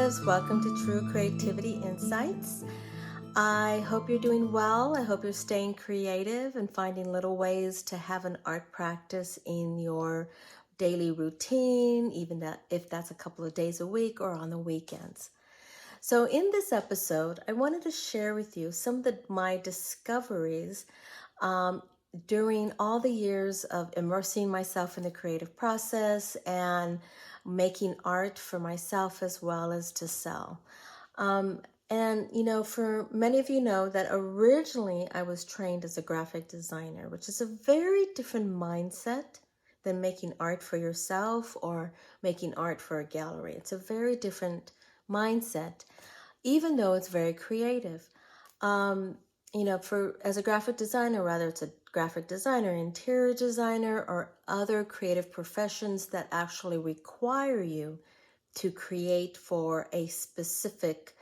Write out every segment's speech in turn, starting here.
creatives, welcome to True Creativity Insights. I hope you're doing well. I hope you're staying creative and finding little ways to have an art practice in your daily routine, even if that's a couple of days a week or on the weekends. So in this episode, I wanted to share with you some of my discoveries during all the years of immersing myself in the creative process and making art for myself as well as to sell. For many of you know that originally I was trained as a graphic designer, which is a very different mindset than making art for yourself or making art for a gallery. It's a very different mindset, even though it's very creative. As a graphic designer, whether it's a graphic designer, interior designer, or other creative professions that actually require you to create for a specific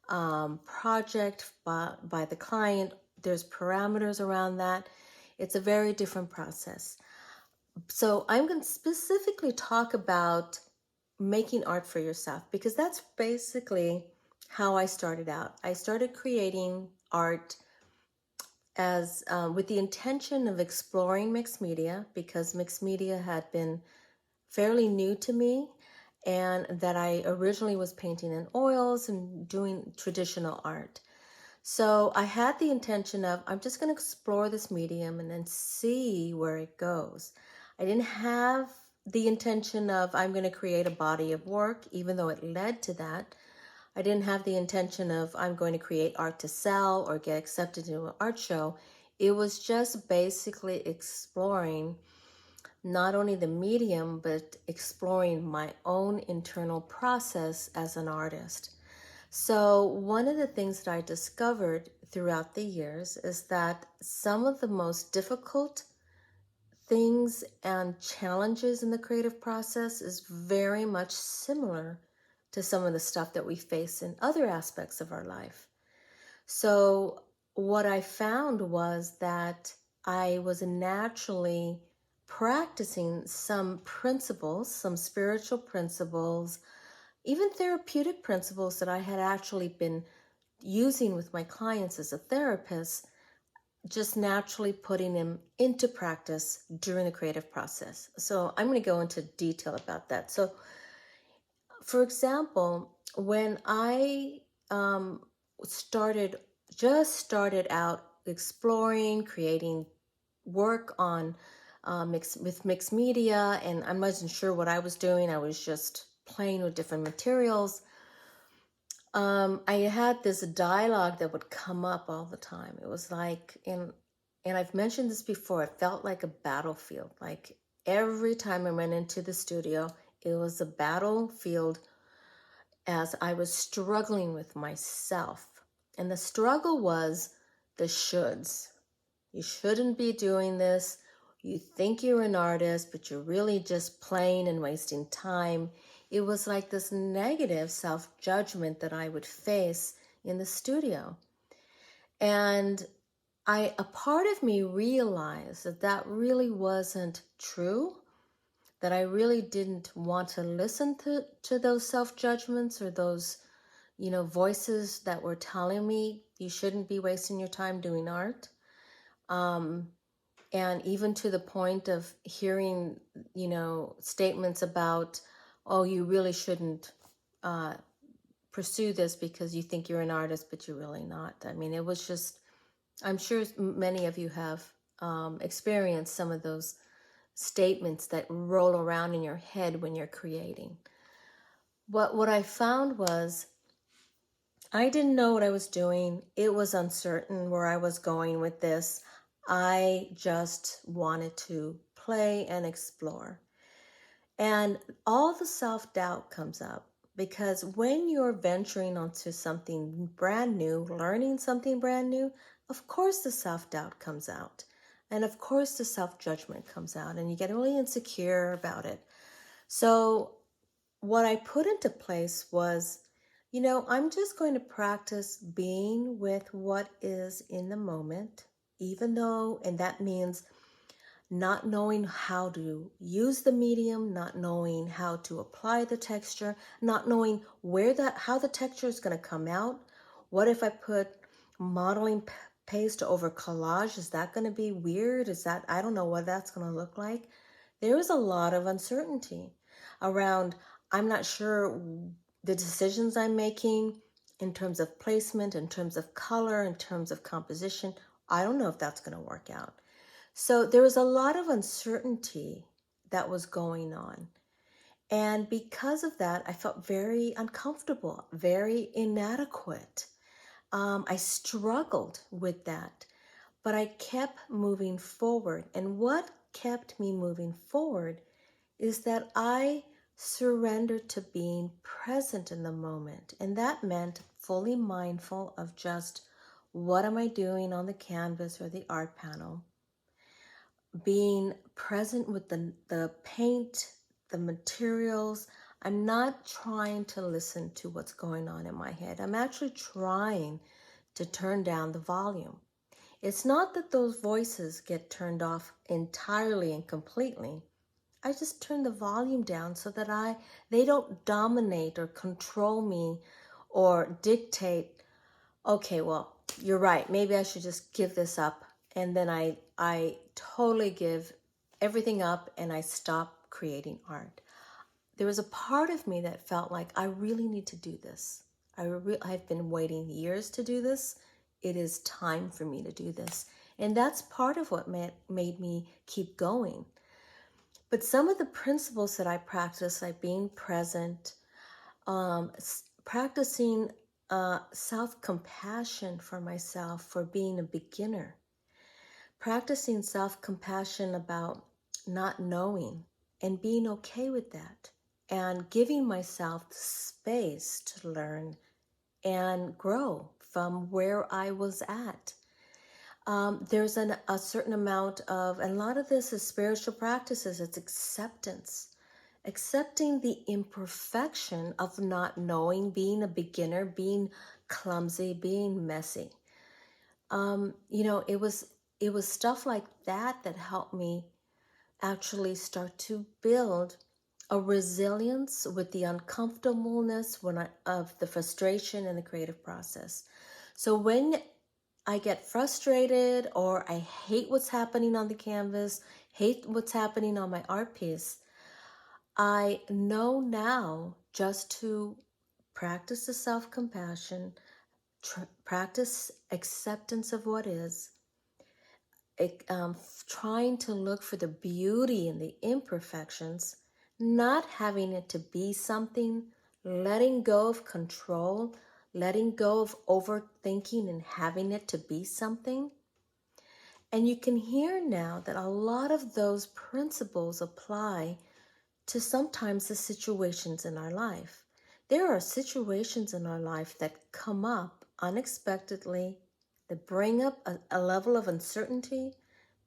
project by the client, there's parameters around that. It's a very different process. So I'm going to specifically talk about making art for yourself, because that's basically how I started out. I started creating art as with the intention of exploring mixed media, because mixed media had been fairly new to me, and that I originally was painting in oils and doing traditional art. So I had the intention of, I'm just going to explore this medium and then see where it goes. I didn't have the intention of, I'm going to create a body of work, even though it led to that. I didn't have the intention of, I'm going to create art to sell or get accepted into an art show. It was just basically exploring not only the medium, but exploring my own internal process as an artist. So one of the things that I discovered throughout the years is that some of the most difficult things and challenges in the creative process is very much similar to some of the stuff that we face in other aspects of our life. So what I found was that I was naturally practicing some principles, some spiritual principles, even therapeutic principles that I had actually been using with my clients as a therapist, just naturally putting them into practice during the creative process. So I'm going to go into detail about that. So for example, when I started out exploring, creating work on mixed media, and I wasn't sure what I was doing. I was just playing with different materials. I had this dialogue that would come up all the time. It was like, and I've mentioned this before, it felt like a battlefield. Like every time I went into the studio, it was a battlefield as I was struggling with myself. And the struggle was the shoulds. You shouldn't be doing this. You think you're an artist, but you're really just playing and wasting time. It was like this negative self-judgment that I would face in the studio. And a part of me realized that really wasn't true, that I really didn't want to listen to those self-judgments or those, voices that were telling me you shouldn't be wasting your time doing art. And even to the point of hearing, statements about, oh, you really shouldn't pursue this because you think you're an artist, but you're really not. I mean, it was just, I'm sure many of you have experienced some of those statements that roll around in your head when you're creating. What I found was I didn't know what I was doing. It was uncertain where I was going with this. I just wanted to play and explore. And all the self-doubt comes up, because when you're venturing onto something brand new, learning something brand new, of course the self-doubt comes out. And of course the self-judgment comes out, and you get really insecure about it. So what I put into place was, I'm just going to practice being with what is in the moment, even though, and that means not knowing how to use the medium, not knowing how to apply the texture, not knowing how the texture is going to come out. What if I put modeling paste over collage? Is that going to be weird? I don't know what that's going to look like. There is a lot of uncertainty around. I'm not sure the decisions I'm making in terms of placement, in terms of color, in terms of composition. I don't know if that's going to work out. So there was a lot of uncertainty that was going on. And because of that, I felt very uncomfortable, very inadequate. I struggled with that, but I kept moving forward. And what kept me moving forward is that I surrendered to being present in the moment. And that meant fully mindful of just what am I doing on the canvas or the art panel, being present with the paint, the materials. I'm not trying to listen to what's going on in my head. I'm actually trying to turn down the volume. It's not that those voices get turned off entirely and completely. I just turn the volume down so that they don't dominate or control me or dictate, okay, well, you're right, maybe I should just give this up. And then I totally give everything up and I stop creating art. There was a part of me that felt like I really need to do this. I've been waiting years to do this. It is time for me to do this. And that's part of what made me keep going. But some of the principles that I practice, like being present, practicing self-compassion for myself for being a beginner, practicing self-compassion about not knowing and being okay with that, and giving myself the space to learn and grow from where I was at. There's a certain amount of, and a lot of this is spiritual practices, it's acceptance. Accepting the imperfection of not knowing, being a beginner, being clumsy, being messy. It was stuff like that that helped me actually start to build a resilience with the uncomfortableness of the frustration in the creative process. So when I get frustrated or I hate what's happening on the canvas, hate what's happening on my art piece, I know now just to practice the self-compassion, practice acceptance of what is, trying to look for the beauty in the imperfections, not having it to be something, letting go of control, letting go of overthinking and having it to be something. And you can hear now that a lot of those principles apply to sometimes the situations in our life. There are situations in our life that come up unexpectedly, that bring up a level of uncertainty,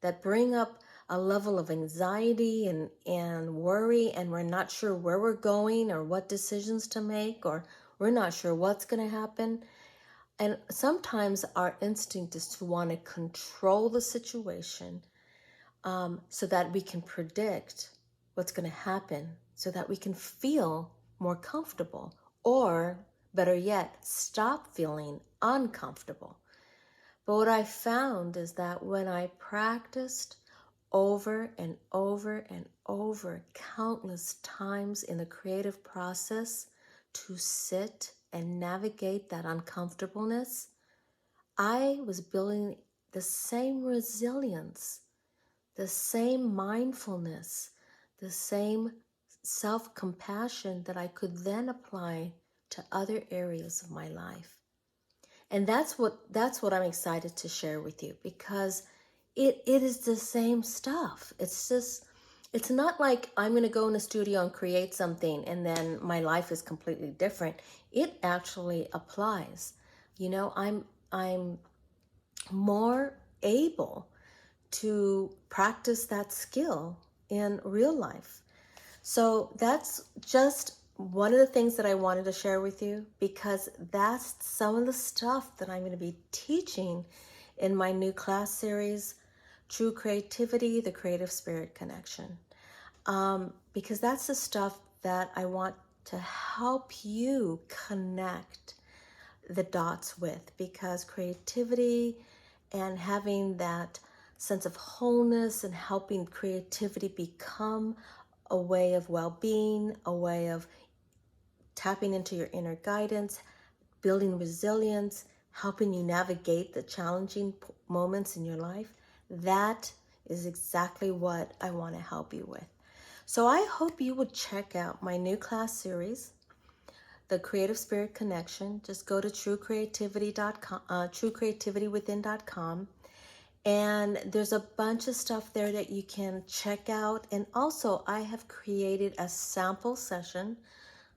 that bring up a level of anxiety and worry, and we're not sure where we're going or what decisions to make, or we're not sure what's going to happen. And sometimes our instinct is to want to control the situation so that we can predict what's going to happen, so that we can feel more comfortable, or better yet, stop feeling uncomfortable. But what I found is that when I practiced over and over and over countless times in the creative process to sit and navigate that uncomfortableness, I was building the same resilience, the same mindfulness, the same self-compassion that I could then apply to other areas of my life. And that's what I'm excited to share with you, because it is the same stuff. It's not like I'm going to go in a studio and create something and then my life is completely different. It actually applies. I'm more able to practice that skill in real life. So that's just one of the things that I wanted to share with you, because that's some of the stuff that I'm going to be teaching in my new class series True Creativity, the Creative Spirit Connection. Because that's the stuff that I want to help you connect the dots with, because creativity and having that sense of wholeness and helping creativity become a way of well-being, a way of tapping into your inner guidance, building resilience, helping you navigate the challenging moments in your life, that is exactly what I want to help you with. So I hope you would check out my new class series, The Creative Spirit Connection. Just go to truecreativity.com, truecreativitywithin.com. And there's a bunch of stuff there that you can check out. And also, I have created a sample session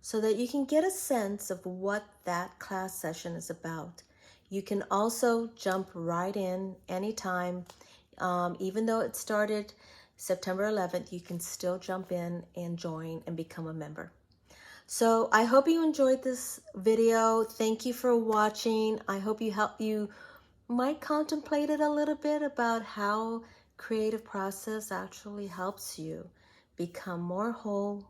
so that you can get a sense of what that class session is about. You can also jump right in anytime. Even though it started September 11th, you can still jump in and join and become a member. So I hope you enjoyed this video. Thank you for watching. I hope you might contemplate it a little bit about how creative process actually helps you become more whole,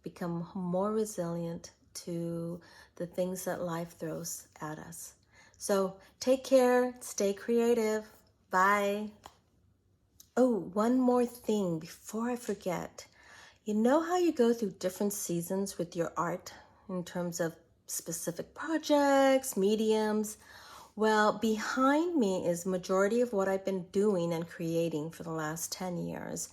become more resilient to the things that life throws at us. So take care, stay creative. Bye. Oh, one more thing before I forget. You know how you go through different seasons with your art in terms of specific projects, mediums? Well, behind me is majority of what I've been doing and creating for the last 10 years.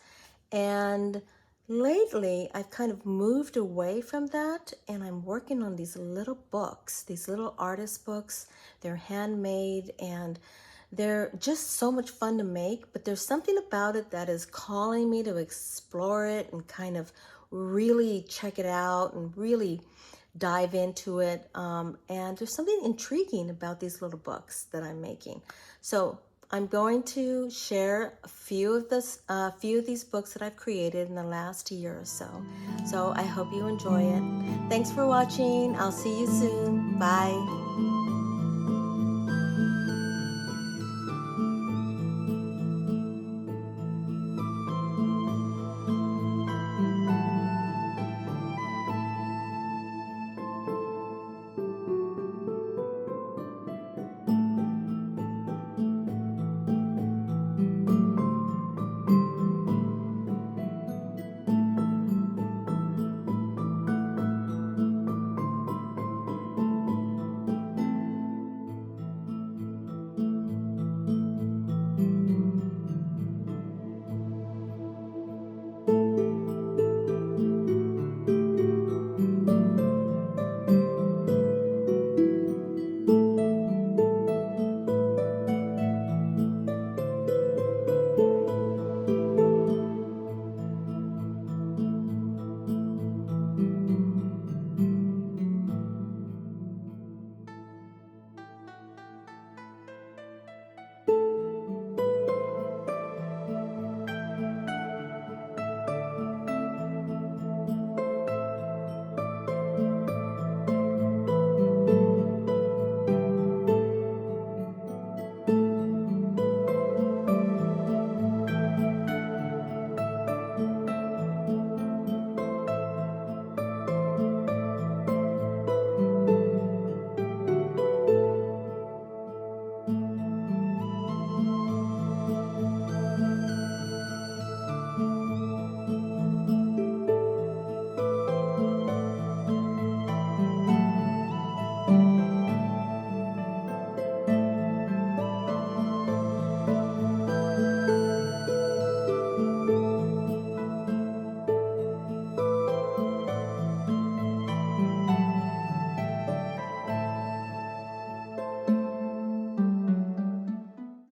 And lately, I've kind of moved away from that, and I'm working on these little books, these little artist books. They're handmade, and they're just so much fun to make, but there's something about it that is calling me to explore it and kind of really check it out and really dive into it. And there's something intriguing about these little books that I'm making. So I'm going to share a few of these books that I've created in the last year or so. So I hope you enjoy it. Thanks for watching. I'll see you soon. Bye.